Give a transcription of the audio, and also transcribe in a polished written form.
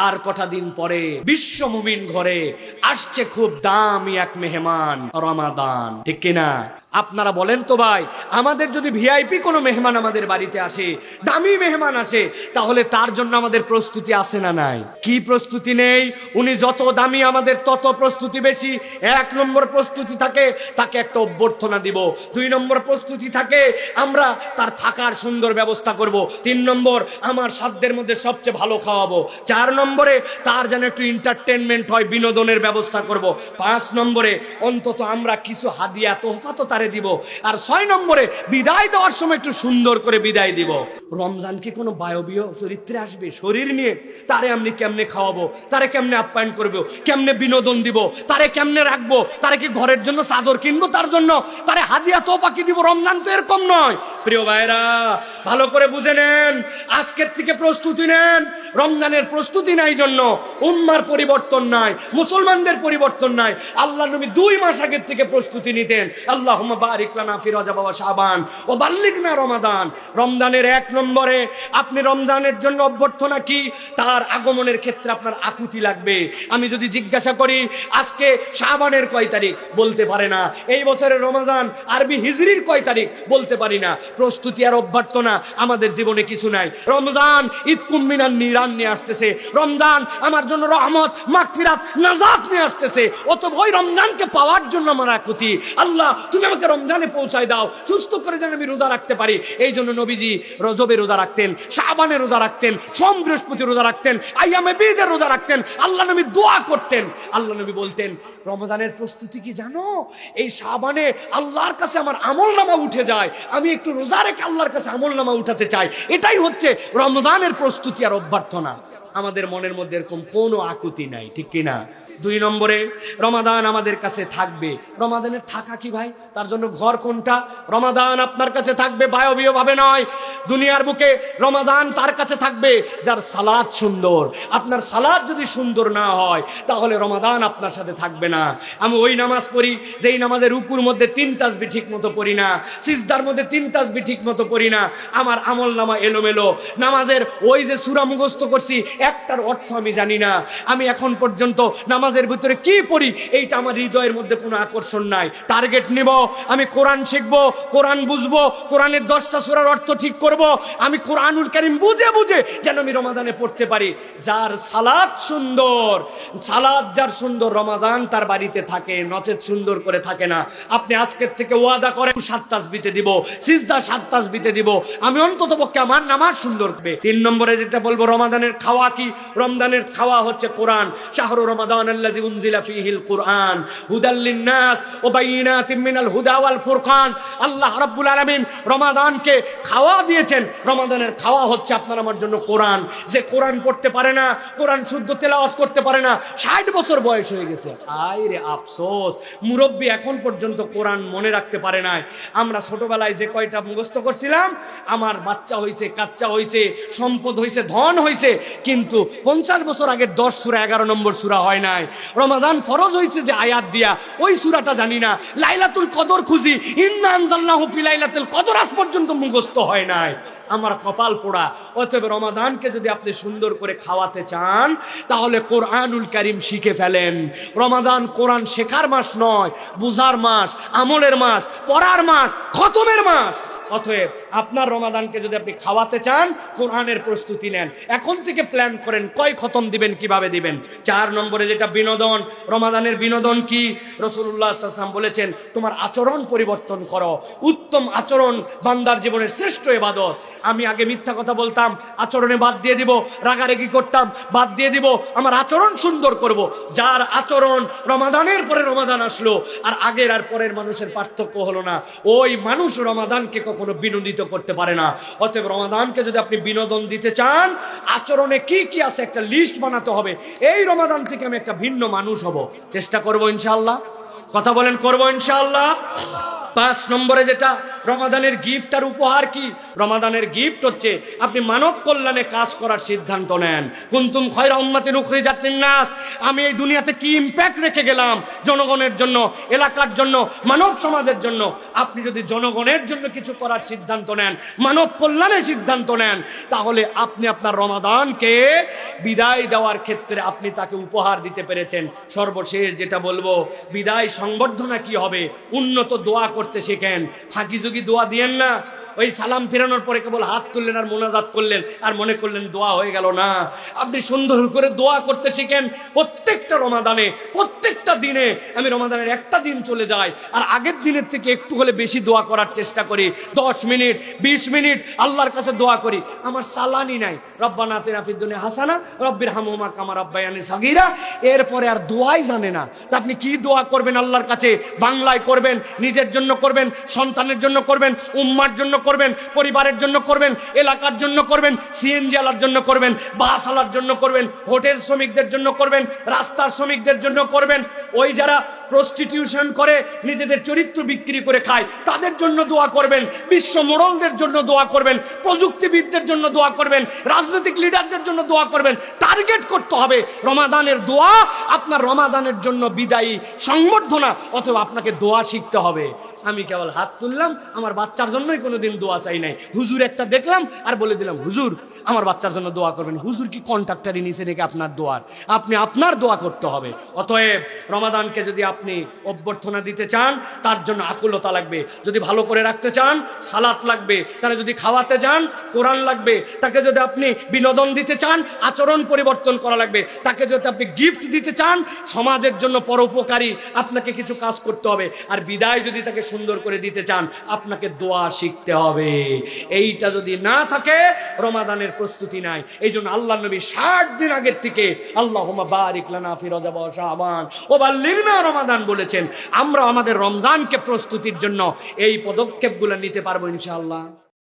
আর কটা দিন পরে বিশ্ব মুমিন ঘরে আসছে খুব দামি এক মেহমান রমাদান, ঠিক কিনা? আপনারা বলেন তো ভাই, আমাদের যদি ভিআইপি কোনো মেহমান আমাদের বাড়িতে আসে, দামি মেহমান আসে, তাহলে তার জন্য আমাদের প্রস্তুতি আছে না নাই? কি প্রস্তুতি নেই? উনি যত দামি আমাদের তত প্রস্তুতি বেশি। 1 নম্বর প্রস্তুতি থাকে তাকে একটা অভ্যর্থনা দিব, 2 নম্বর প্রস্তুতি থাকে আমরা তার থাকার সুন্দর ব্যবস্থা করব, 3 নম্বর আমার সাধ্যের মধ্যে সবচেয়ে ভালো খাওয়াবো, 4 নম্বরে তার যেন একটু এন্টারটেনমেন্ট হয়, বিনোদনের ব্যবস্থা করব, 5 নম্বরে অন্তত আমরা কিছু হাদিয়া তোহফা তো তারে দিব, আর 6 নম্বরে বিদায় দেওয়ার সময় একটু সুন্দর করে বিদায় দিব। রমজান কি কোনো বায়বীয় চরিত্রে আসবে? শরীর নিয়ে তারে আমি কেমনে খাওয়াবো, তারে কেমনে আপ্যায়ন করবো, কেমনে বিনোদন দিব, তারে কেমনে রাখবো, তারে কি ঘরের জন্য চাদর কিনবো, তার জন্য তারে হাদিয়া তোহফা কি দিব? রমজান তো এরকম নয়। প্রিয় ভাইরা, ভালো করে বুঝে নেন, আজকের থেকে প্রস্তুতি নেন। রমজানের প্রস্তুতি নাই জন্য উম্মার পরিবর্তন নাই, মুসলমানদের পরিবর্তন নাই। আল্লাহ নবী 2 মাস আগের থেকে প্রস্তুতি নিতেন। আল্লাহুম্মা বারিক লানা ফি রজব ওয়া শাবান ও বাল্লিগনা রমাদান। রমজানের 1 নম্বরে আপনি রমজানের জন্য অভ্যর্থনা কি? তার আগমনের ক্ষেত্রে আপনার আকুতি লাগবে। আমি যদি জিজ্ঞাসা করি আজকে শাবানের কয় তারিখ, বলতে পারে না। এই বছরের রমজান আরবি হিজরির কয় তারিখ, বলতে পারি না। প্রস্তুতি আর অভ্যর্থনা আমাদের জীবনে কিছু নাই। রমজান ঈদকুম মিনান নিরান নিয়ে আসতেছে, রমজান আমার জন্য রহমত, মাগফিরাত, নাজাত নিয়ে আসতেছে। অতএব ওই রমজানকে পাওয়ার জন্য আমার আকুতি, আল্লাহ তুমি আমাকে রমজানে পৌঁছায় দাও, সুস্থ করে যেন আমি রোজা রাখতে পারি। এই জন্য নবীজি রজবে রোজা রাখতেন, শাবানে রোজা রাখতেন, সোম বৃহস্পতি রোজা রাখতেন, আইয়ামে বীজে রোজা রাখতেন। আল্লাহ নবী দোয়া করতেন, আল্লাহ নবী বলতেন রমজানের প্রস্তুতি কি জানো? এই শাবানে আল্লাহর কাছে আমার আমলনামা উঠে যায়, আমি একটু রোজা রেখে আল্লাহর কাছে আমলনামা উঠাতে চাই। এটাই হচ্ছে রমজানের প্রস্তুতি আর অভ্যর্থনা। আমাদের মনের মধ্যে এরকম কোনো আকুতি নাই, ঠিক কিনা? 2 নম্বরে রমাদান আমাদের কাছে থাকবে। রমাদানের থাকা কি ভাই? তার জন্য ঘর কোনটা? রমাদান আপনার কাছে থাকবে বায়বীয় ভাবে নয়। দুনিয়ার বুকে রমাদান তার কাছে থাকবে যার সালাত সুন্দর। আপনার সালাত যদি সুন্দর না হয় তাহলে রমাদান আপনার সাথে থাকবে না। আমি ওই নামাজ পড়ি যেই নামাজের রুকুর মধ্যে 3 তাসবিহ ঠিক মতো পড়ি না, সিজদার মধ্যে 3 তাসবিহ ঠিক মতো পড়ি না, আমার আমল নামা এলোমেলো। নামাজের ওই যে সূরা মুখস্থ করছি একটার অর্থ আমি জানি না। আমি এখন পর্যন্ত নামাজের ভিতরে কি পড়ি এইটা আমার হৃদয়ের মধ্যে কোনো আকর্ষণ নাই। টার্গেট নিব, আমি কোরআন শিখবো, কোরআন বুঝবো, কোরআনের 10টা সূরার অর্থ ঠিক করব, আমি কোরআনুল কারীম বুঝে বুঝে যেন আমি রমাদানে পড়তে পারি। যার সালাত সুন্দর, সালাত যার সুন্দর, রমাদান তার বাড়িতে থাকে, নচেত সুন্দর করে থাকে না। আপনি আজকের থেকে ওয়াদা করেন 7 তাসবিহতে দিব, সিজদা 7 তাসবিহতে দিব, আমি অন্তত পক্ষে আমার নামাজ সুন্দর হবে। 3 নম্বরে যেটা বলবো, রমাদানের খাওয়া কি? রমজানের খাওয়া হচ্ছে কোরআন। শাহরু রমাদান আল্লাযী উনজিলা ফীহিল কুরআন হুদাল লিন-নাস ওয়া বাইয়িনাতিম মিনাল হুদা ওয়াল ফুরকান। আল্লাহ রাব্বুল আলামিন রমাদানকে খাওয়া দিয়েছেন। রমাদানের খাওয়া হচ্ছে আপনার আমার জন্য কোরআন। যে কোরআন পড়তে পারে না, কোরআন শুদ্ধ তেলাওয়াত করতে পারে না, 60 বছর বয়স হয়ে গেছে, আয় রে আফসোস, মুরব্বী এখন পর্যন্ত কোরআন মনে রাখতে পারে নাই। আমরা ছোটবেলায় যে কয়টা মুখস্থ করছিলাম, আমার বাচ্চা হয়েছে, কাচ্চা হয়েছে, সম্পদ হয়েছে, ধন হয়েছে, কিন্তু 50 বছর আগে 10 সূরা 11 নম্বর সূরা হয় নাই। রমাদান ফরজ হয়েছে যে আয়াত দিয়া, ওই সূরাটা জানি না। লাইলাতুল কদর খুঁজি, ইন্না আনজালনাহু ফি লাইলাতুল কদর আজ পর্যন্ত মুখস্থ হয় নাই। আমার কপাল পোড়া। অতএব রমাদানকে যদি আপনি সুন্দর করে খাওয়াতে চান তাহলে কোরআনুল কারীম শিখে ফেলেন। রমাদান কোরআন শেখার মাস নয়, বুঝার মাস, আমলের মাস, পড়ার মাস, খতমের মাস। অতএব আপনার রমাদানকে যদি আপনি খাওয়াতে চান, কোরআনের প্রস্তুতি নেন, এখন থেকে প্ল্যান করেন কয় খতম দিবেন, কিভাবে দিবেন। 4 নম্বরে যেটা বিনোদন, রমাদানের বিনোদন কি? রাসূলুল্লাহ সাল্লাল্লাহু আলাইহি ওয়াসাল্লাম বলেছেন তোমার আচরণ পরিবর্তন করো। উত্তম আচরণ বান্দার জীবনের শ্রেষ্ঠ ইবাদত। আমি আগে মিথ্যা কথা বলতাম, আচরণে বাদ দিয়ে দিব, রাগারাগি করতাম, বাদ দিয়ে দিব, আমার আচরণ সুন্দর করব। যার আচরণ রমাদানের পরে রমাদান আসলো আর আগের আর পরের মানুষের পার্থক্য হলো না, ওই মানুষ রমাদানকে কখনো বিনোদিত করতে পারে না। অতএব রমাদানকে যদি আপনি বিনোদন দিতে চান, আচরণে কি কি আছে একটা লিস্ট বানাতে হবে। এই রমাদান থেকে আমি একটা ভিন্ন মানুষ হব, চেষ্টা করব ইনশাআল্লাহ। কথা বলেন, করব ইনশাআল্লাহ। 5 নম্বরে যেটা রমাদানের গিফট আর উপহার কি? রমাদানের গিফট হচ্ছে আপনি মানব কল্যাণে কাজ করার সিদ্ধান্ত নেন। কুনতুম খায়রা উম্মাতিন উখরিজাত লিন-নাস, আমি এই দুনিয়াতে কি ইম্প্যাক্ট রেখে গেলাম জনগণের জন্য, এলাকার জন্য, মানব সমাজের জন্য। আপনি যদি জনগণের জন্য কিছু করার সিদ্ধান্ত নেন, মানব কল্যাণের সিদ্ধান্ত নেন, তাহলে আপনি আপনার রমাদানকে বিদায় দেওয়ার ক্ষেত্রে আপনি তাকে উপহার দিতে পেরেছেন। সর্বশেষ যেটা বলবো, বিদায় সংবর্ধনা কি হবে? উন্নত দোয়া করতে শেখেন, ফাঁকি ঝুঁকি দোয়া দিয়েন না। ওই সালাম ফেরানোর পরে কেবল হাত তুললেন আর মোনাজাত করলেন আর মনে করলেন দোয়া হয়ে গেল না। আপনি সুন্দর করে দোয়া করতে শিখেন। প্রত্যেকটা রমাদানে, প্রত্যেকটা দিনে, আমি রমাদানের একটা দিন চলে যাই আর আগের দিনের থেকে একটু হলে বেশি দোয়া করার চেষ্টা করি। 10 মিনিট 20 মিনিট আল্লাহর কাছে দোয়া করি। আমার সালানি নাই, রব্বানা আতিনা ফিদ দুনিয়া হাসানা রব্বির হামহুমা কামা রাব্বায়ানি সাগীরা। এরপরে আর দোয়াই জানে না। তা আপনি কি দোয়া করবেন আল্লাহর কাছে? বাংলায় করবেন, নিজের জন্য করবেন, সন্তানের জন্য করবেন, উম্মার জন্য করবেন, পরিবারের জন্য করবেন, এলাকার জন্য করবেন, সিএনজি আলার জন্য করবেন, বাস আলার জন্য করবেন, হোটেল শ্রমিকদের জন্য করবেন, রাস্তার শ্রমিকদের জন্য করবেন, ওই যারা প্রস্টিটিউশন করে নিজেদের চরিত্র বিক্রি করে খায় তাদের জন্য দোয়া করবেন, বিশ্ব মোড়লদের জন্য দোয়া করবেন, প্রযুক্তিবিদদের জন্য দোয়া করবেন, রাজনৈতিক লিডারদের জন্য দোয়া করবেন। টার্গেট করতে হবে রমাদানের দোয়া আপনার রমাদানের জন্য বিদায়ী সংবর্ধনা, অথবা আপনাকে দোয়া শিখতে হবে। আমি কেবল হাত তুললাম, আমার বাচ্চার জন্যই কোনোদিন দোয়া চাই নাই। হুজুর একটা দেখলাম আর বলে দিলাম, হুজুর আমার বাচ্চার জন্য দোয়া করবেন। হুজুর কি কন্ট্রাক্টারি নিচে রেখে আপনার দোয়ার? আপনি আপনার দোয়া করতে হবে। অতএব রমাদানকে যদি আপনি অভ্যর্থনা দিতে চান, তার জন্য আকুলতা লাগবে। যদি ভালো করে রাখতে চান, সালাত লাগবে। তাহলে যদি খাওয়াতে চান, কোরআন লাগবে। তাকে যদি আপনি বিনোদন দিতে চান, আচরণ পরিবর্তন করা লাগবে। তাকে যদি আপনি গিফট দিতে চান, সমাজের জন্য পরোপকারী আপনাকে কিছু কাজ করতে হবে। আর বিদায় যদি তাকে সুন্দর করে দিতে চান, আপনাকে দোয়া শিখতে হবে। এইটা যদি না থাকে, রমাদানের প্রস্তুতি নাই। এই জন্য আল্লাহ নবী 60 দিন আগের থেকে আল্লাহুম্মা বারিক লানা ফি রজব ওয়া শাবান ওয়া বাল্লিগনা রমাদান বলেছেন। আমরা আমাদের রমজানকে প্রস্তুতির জন্য এই পদক্ষেপগুলো নিতে পারবো ইনশাআল্লাহ।